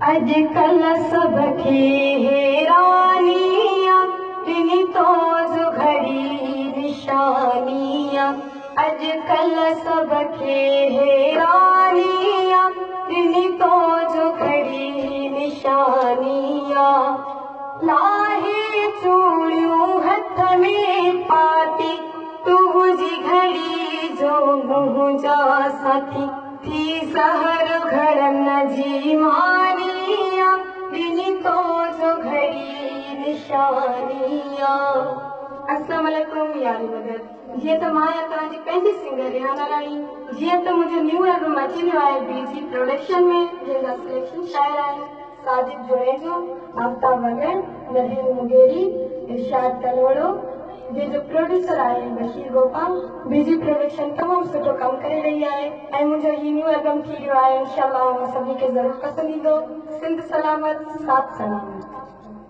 अॼुकल्ह सबखे हैरानिया ॾिनी तो जो घड़ी निशानिया। अॼुकल्ह सबखे हैरानिया ॾिनी तो जो घड़ी निशानिया। लाहे चूड़ियूं हथ में पाती तुझी घड़ी जो मुंहुं जा साथी थी सहर घड़न जी मानिया ॾिनी तो जो घड़ी निशानिया। अस्सलाम वालेकुम यारी मदद। जीअं त मां तव्हांजी पंहिंजी सिंगर रिहाना राणी। जीअं त मुंहिंजो न्यू एल्बम अची वियो आहे बीजी प्रोडक्शन में, जंहिंजा सिलेक्शन शायर आहिनि साजिद जुड़ेजो, आफ्ताब वगर, नदीम मुगेरी, इरशाद तलवड़ो, जंहिंजो प्रोड्यूसर आहे बशीर गोपाल। बीजी प्रोडक्शन तमामु सुठो कमु करे रही आहे ऐं मुंहिंजो हीउ न्यू एल्बम थी रहियो आहे। इंशाअल्लाह उहो सभिनी खे ज़रूरु पसंदि ईंदो। सिंध सलामत, साथ सलामत।